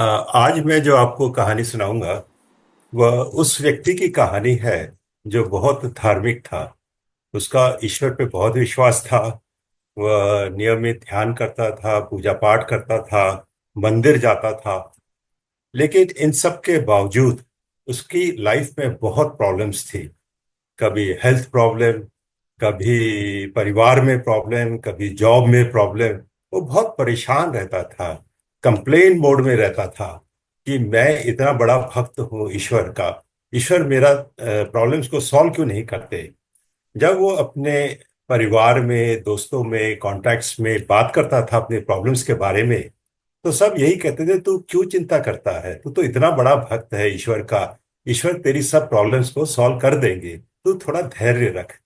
आज मैं जो आपको कहानी सुनाऊंगा वह उस व्यक्ति की कहानी है जो बहुत धार्मिक था। उसका ईश्वर पे बहुत विश्वास था। वह नियमित ध्यान करता था, पूजा पाठ करता था, मंदिर जाता था। लेकिन इन सब के बावजूद उसकी लाइफ में बहुत प्रॉब्लम्स थी। कभी हेल्थ प्रॉब्लम, कभी परिवार में प्रॉब्लम, कभी जॉब में प्रॉब्लम। वो बहुत परेशान रहता था, कंप्लेन मोड में रहता था कि मैं इतना बड़ा भक्त हूँ ईश्वर का, ईश्वर मेरा प्रॉब्लम्स को सॉल्व क्यों नहीं करते। जब वो अपने परिवार में, दोस्तों में, कॉन्टैक्ट्स में बात करता था अपने प्रॉब्लम्स के बारे में, तो सब यही कहते थे, तू क्यों चिंता करता है, तू तो इतना बड़ा भक्त है ईश्वर का, ईश्वर तेरी सब प्रॉब्लम्स को सॉल्व कर देंगे, तू थोड़ा धैर्य रख।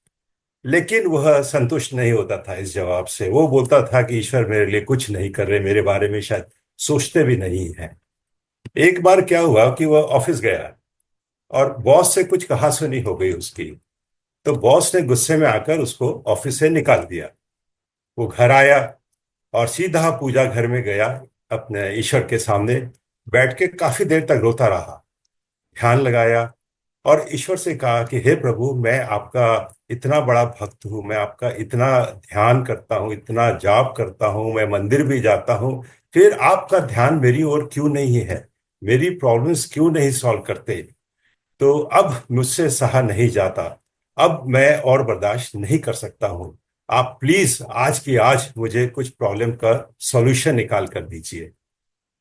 लेकिन वह संतुष्ट नहीं होता था इस जवाब से। वो बोलता था कि ईश्वर मेरे लिए कुछ नहीं कर रहे, मेरे बारे में शायद सोचते भी नहीं है। एक बार क्या हुआ कि वह ऑफिस गया और बॉस से कुछ कहासुनी हो गई उसकी। तो बॉस ने गुस्से में आकर उसको ऑफिस से निकाल दिया। वो घर आया और सीधा पूजा घर में गया, अपने ईश्वर के सामने बैठ के काफी देर तक रोता रहा, ध्यान लगाया और ईश्वर से कहा कि हे प्रभु, मैं आपका इतना बड़ा भक्त हूँ, मैं आपका इतना ध्यान करता हूँ, इतना जाप करता हूँ, मैं मंदिर भी जाता हूँ, फिर आपका ध्यान मेरी ओर क्यों नहीं है, मेरी प्रॉब्लम्स क्यों नहीं सॉल्व करते। तो अब मुझसे सहा नहीं जाता, अब मैं और बर्दाश्त नहीं कर सकता हूँ। आप प्लीज आज की आज मुझे कुछ प्रॉब्लम का सॉल्यूशन निकाल कर दीजिए।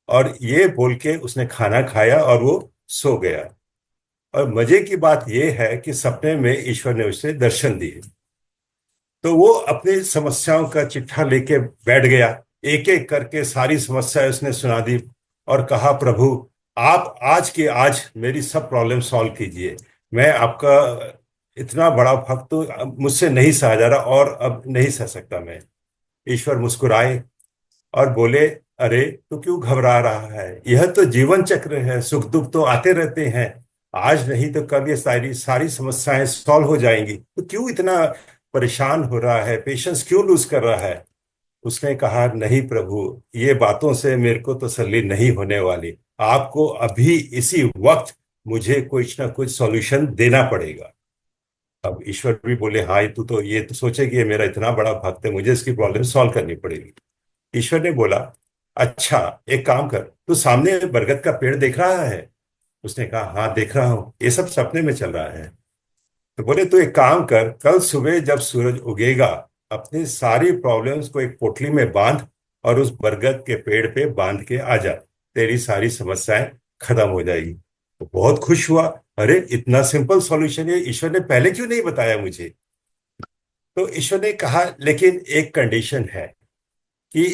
और ये बोल के उसने खाना खाया और वो सो गया। और मजे की बात यह है कि सपने में ईश्वर ने उसे दर्शन दिए। तो वो अपनी समस्याओं का चिट्ठा लेके बैठ गया, एक एक करके सारी समस्याएं उसने सुना दी और कहा, प्रभु आप आज के आज मेरी सब प्रॉब्लम सॉल्व कीजिए। मैं आपका इतना बड़ा भक्त हूं, अब मुझसे नहीं सहा जा रहा और अब नहीं सह सकता मैं। ईश्वर मुस्कुराए और बोले, अरे तू क्यों घबरा रहा है, यह तो जीवन चक्र है, सुख दुख तो आते रहते हैं, आज नहीं तो कल ये सारी सारी समस्याएं सॉल्व हो जाएंगी, तो क्यों इतना परेशान हो रहा है, पेशेंस क्यों लूज कर रहा है। उसने कहा, नहीं प्रभु, ये बातों से मेरे को तसल्ली नहीं होने वाली, आपको अभी इसी वक्त मुझे कुछ ना कुछ सॉल्यूशन देना पड़ेगा। अब ईश्वर भी बोले, हाँ ये तो सोचे कि ये मेरा इतना बड़ा भक्त है, मुझे इसकी प्रॉब्लम सॉल्व करनी पड़ेगी। ईश्वर ने बोला, अच्छा एक काम कर, तू सामने बरगद का पेड़ देख रहा है। उसने कहा, हाँ देख रहा हूँ, ये सब सपने में चल रहा है। तो बोले, तू एक काम कर, कल सुबह जब सूरज उगेगा अपनी सारी प्रॉब्लम्स को एक पोटली में बांध और उस बरगद के पेड़ पे बांध के आ जा, तेरी सारी समस्याएं खत्म हो जाएगी। तो बहुत खुश हुआ, अरे इतना सिंपल सॉल्यूशन है, ईश्वर ने पहले क्यों नहीं बताया मुझे। तो ईश्वर ने कहा, लेकिन एक कंडीशन है कि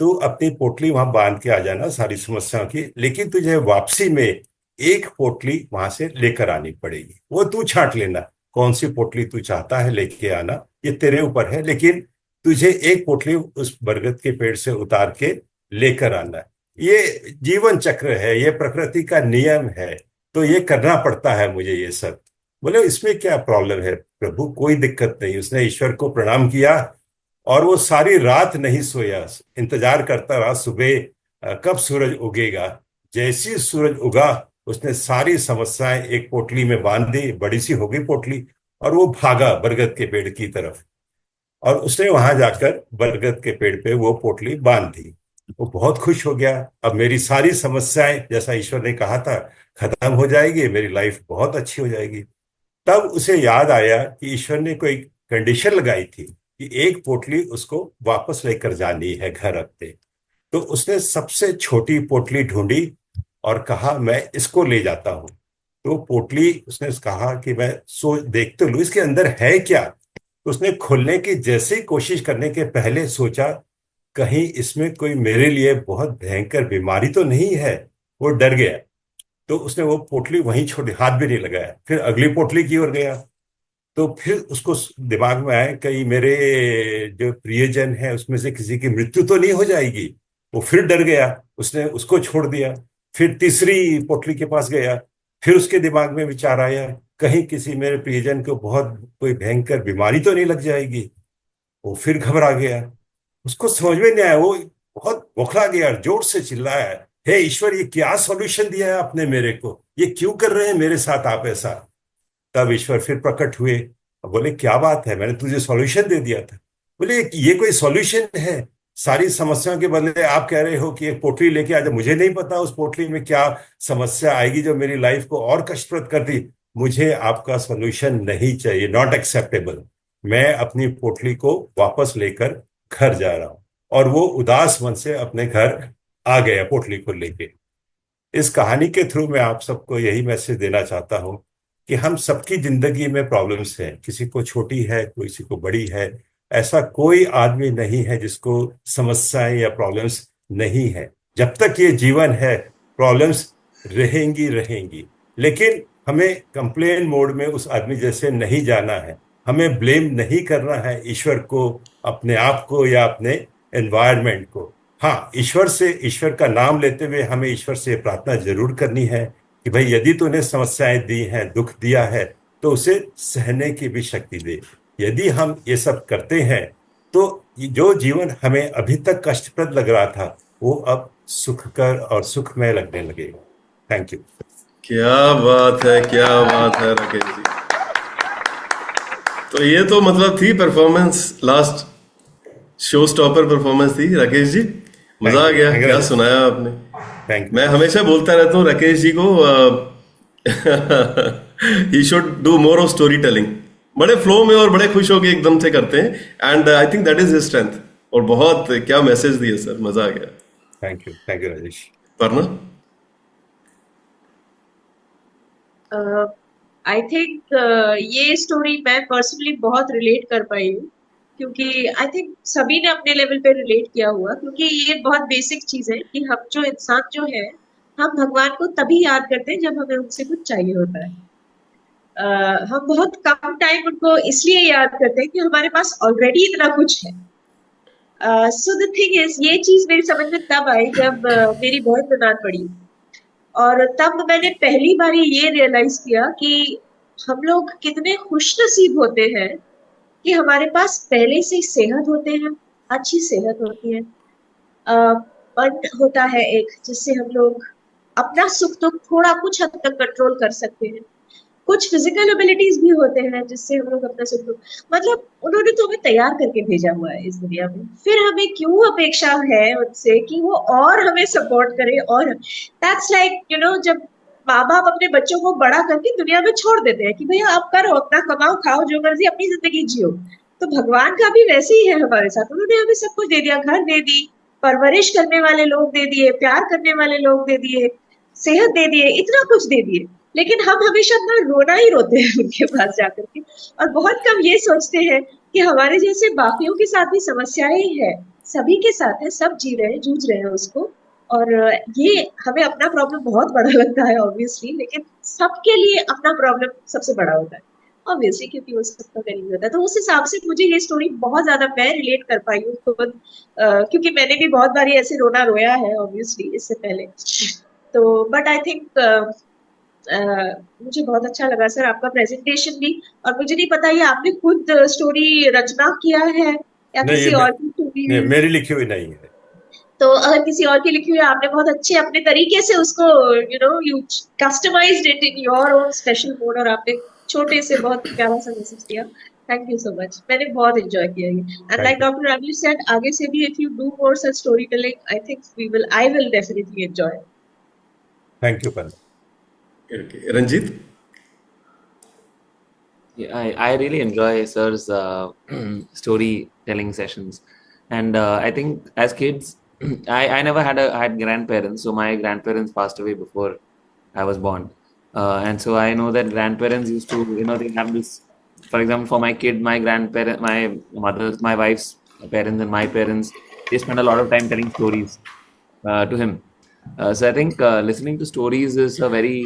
तू अपनी पोटली वहां बांध के आ जाना सारी समस्याओं की, लेकिन तुझे वापसी में एक पोटली वहां से लेकर आनी पड़ेगी, वो तू छांट लेना, कौन सी पोटली तू चाहता है लेके आना, ये तेरे ऊपर है, लेकिन तुझे एक पोटली उस बरगद के पेड़ से उतार के लेकर आना है। ये जीवन चक्र है, ये प्रकृति का नियम है, तो ये करना पड़ता है मुझे ये सब। बोले, इसमें क्या प्रॉब्लम है प्रभु, कोई दिक्कत नहीं। उसने ईश्वर को प्रणाम किया और वो सारी रात नहीं सोया, इंतजार करता रहा सुबह कब सूरज उगेगा। जैसी सूरज उगा, उसने सारी समस्याएं एक पोटली में बांध दी, बड़ी सी हो गई पोटली, और वो भागा बरगद के पेड़ की तरफ। और उसने वहां जाकर बरगद के पेड़ पे वो पोटली बांध दी। वो बहुत खुश हो गया, अब मेरी सारी समस्याएं, जैसा ईश्वर ने कहा था, खत्म हो जाएगी, मेरी लाइफ बहुत अच्छी हो जाएगी। तब उसे याद आया कि ईश्वर ने कोई कंडीशन लगाई थी कि एक पोटली उसको वापस लेकर जानी है घर अपने। तो उसने सबसे छोटी पोटली ढूंढी और कहा, मैं इसको ले जाता हूं। तो पोटली, उसने कहा कि मैं सो देख तो लूं इसके अंदर है क्या। तो उसने खोलने की जैसे ही कोशिश करने के पहले सोचा, कहीं इसमें कोई मेरे लिए बहुत भयंकर बीमारी तो नहीं है। वो डर गया। तो उसने वो पोटली वहीं छोड़ी, हाथ भी नहीं लगाया, फिर अगली पोटली की ओर गया। तो फिर उसको दिमाग में आया, कहीं मेरे जो प्रियजन है उसमें से किसी की मृत्यु तो नहीं हो जाएगी। वो फिर डर गया, उसने उसको छोड़ दिया। फिर तीसरी पोटली के पास गया, फिर उसके दिमाग में विचार आया, कहीं किसी मेरे प्रियजन को बहुत कोई भयंकर बीमारी तो नहीं लग जाएगी। वो फिर घबरा गया, उसको समझ में नहीं आया, वो बहुत बौखला गया, जोर से चिल्लाया हे ईश्वर, ये क्या सॉल्यूशन दिया है आपने मेरे को, ये क्यों कर रहे हैं मेरे साथ आप ऐसा। तब ईश्वर फिर प्रकट हुए। अब बोले क्या बात है, मैंने तुझे सॉल्यूशन दे दिया था। बोले ये कोई सॉल्यूशन है? सारी समस्याओं के बदले आप कह रहे हो कि एक पोटली लेके आ जाओ। मुझे नहीं पता उस पोटली में क्या समस्या आएगी जो मेरी लाइफ को और कष्टप्रद कर दी। मुझे आपका सॉल्यूशन नहीं चाहिए, नॉट एक्सेप्टेबल। मैं अपनी पोटली को वापस लेकर घर जा रहा हूं। और वो उदास मन से अपने घर आ गया पोटली को लेके। इस कहानी के थ्रू मैं आप सबको यही मैसेज देना चाहता हूं कि हम सबकी जिंदगी में प्रॉब्लम्स हैं, किसी को छोटी है, किसी को बड़ी है। ऐसा कोई आदमी नहीं है जिसको समस्याएं या प्रॉब्लम्स नहीं है। जब तक ये जीवन है, प्रॉब्लम्स रहेंगी रहेंगी। लेकिन हमें कंप्लेन मोड में उस आदमी जैसे नहीं जाना है। हमें ब्लेम नहीं करना है ईश्वर को, अपने आप को या अपने एनवायरनमेंट को। हाँ, ईश्वर का नाम लेते हुए हमें ईश्वर से प्रार्थना जरूर करनी है कि भाई यदि तूने समस्याएं दी हैं, दुख दिया है, तो उसे सहने की भी शक्ति दे। यदि हम ये सब करते हैं तो ये जो जीवन हमें अभी तक कष्टप्रद लग रहा था, वो अब सुखकर और सुखमय लगने लगेगा। Thank you. क्या बात है, क्या बात है राकेश जी। तो ये तो मतलब थी performance, last show stopper performance थी राकेश जी। मजा आ थैंक यू, गया, थैंक क्या यू। सुनाया आपने। थैंक मैं यू। हमेशा बोलता रहता हूँ राकेश जी को, he should do more of story telling. बड़े फ्लो में और बड़े खुश होके एकदम से करते हैं, and I think that is his strength. और बहुत क्या मैसेज दिया सर, मजा आ गया। Thank you Rajesh. वरना आई थिंक ये स्टोरी मैं पर्सनली बहुत रिलेट कर पाई हूँ, क्योंकि आई थिंक सभी ने अपने लेवल पे रिलेट किया हुआ, क्योंकि ये बहुत बेसिक चीज है कि हम जो इंसान जो है, हम भगवान को तभी याद करते हैं जब हमें उनसे कुछ चाहिए होता है। हम बहुत कम टाइम उनको इसलिए याद करते हैं कि हमारे पास ऑलरेडी इतना कुछ है। सो द थिंग इज, ये चीज मेरी समझ में तब आई जब मेरी बहन बीमार पड़ी, और तब मैंने पहली बार ये रियलाइज किया कि हम लोग कितने खुश नसीब होते हैं कि हमारे पास पहले से ही सेहत होते हैं, अच्छी सेहत होती है, फंड होता है एक जिससे हम लोग अपना सुख दुख थोड़ा कुछ हद तक कंट्रोल कर सकते हैं। कुछ फिजिकल एबिलिटीज भी होते हैं जिससे हम लोग अपना सुख दुख, मतलब उन्होंने तो हमें तैयार करके भेजा हुआ है इस दुनिया में, फिर हमें क्यों अपेक्षा है उनसे कि वो और हमें सपोर्ट करे। और दैट्स लाइक यू नो, जब माँ बाप अपने बच्चों को बड़ा करके दुनिया में छोड़ देते हैं कि भैया आप करो, अपना कमाओ, खाओ, जो मर्जी अपनी जिंदगी जियो, तो भगवान का भी वैसे ही है हमारे साथ। उन्होंने हमें सब कुछ दे दिया, घर दे दी, परवरिश करने वाले लोग दे दिए, प्यार करने वाले लोग दे दिए, सेहत दे दिए, इतना कुछ दे दिए, लेकिन हम हमेशा अपना रोना ही रोते हैं उनके पास जाकर के, और बहुत कम ये सोचते हैं कि हमारे जैसे बाकियों के साथ भी समस्याएं ही है। सभी के साथ है, सब जी रहे हैं, जूझ रहे हैं उसको। और ये हमें अपना प्रॉब्लम बहुत बड़ा लगता है ऑब्वियसली, लेकिन सबके लिए अपना प्रॉब्लम सबसे बड़ा होता है ऑब्वियसली, क्योंकि वो सबका करीब होता है। तो उस हिसाब से मुझे ये स्टोरी बहुत ज्यादा, मैं रिलेट कर पाई हूँ खुद, क्योंकि मैंने भी बहुत बार ऐसे रोना रोया है ऑब्वियसली इससे पहले। तो बट आई थिंक मुझे बहुत अच्छा लगा सर आपका प्रेजेंटेशन भी। और मुझे नहीं पता ये आपने खुद स्टोरी रचना किया है या नहीं, किसी और की स्टोरी नहीं, है। मेरी लिखी हुई नहीं है। तो अगर किसी और की लिखी हुई है, आपने बहुत अच्छे अपने तरीके से उसको you know you customized it in your own special mode, और आपने छोटे से बहुत प्यारा सा मैसेज दिया। थैंक यू सो मच, मैंने बहुत एंजॉय किया ये। And like thank you. Doctor Rajiv said, आगे से भी if you do more such story telling, I think I will definitely enjoy. Thank you Panna. Ranjit. Yeah, I really enjoy Sir's storytelling sessions, and I think as kids, I never had grandparents, so my grandparents passed away before I was born, and so I know that grandparents used to, they have this. For example, for my kid, my grandparent, my mother, my wife's parents, and my parents, they spend a lot of time telling stories to him. So I think listening to stories is a very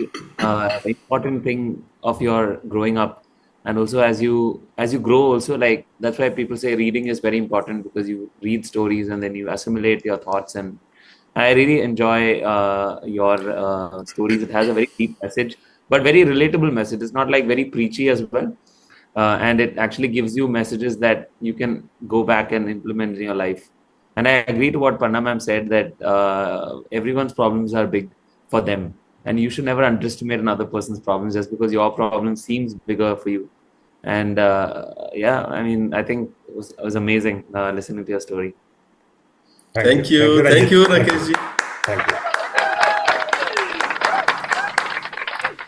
important thing of your growing up, and also as you grow also, like that's why people say reading is very important, because you read stories and then you assimilate your thoughts. And I really enjoy your stories. It has a very deep message, but very relatable message. It's not like very preachy as well, and it actually gives you messages that you can go back and implement in your life. And I agree to what Panna ma'am said, that everyone's problems are big for them, and you should never underestimate another person's problems just because your problem seems bigger for you. And yeah, I mean, I think it was amazing listening to your story. Thank you. Thank Thank you, you, Ranjit. Rakesh ji.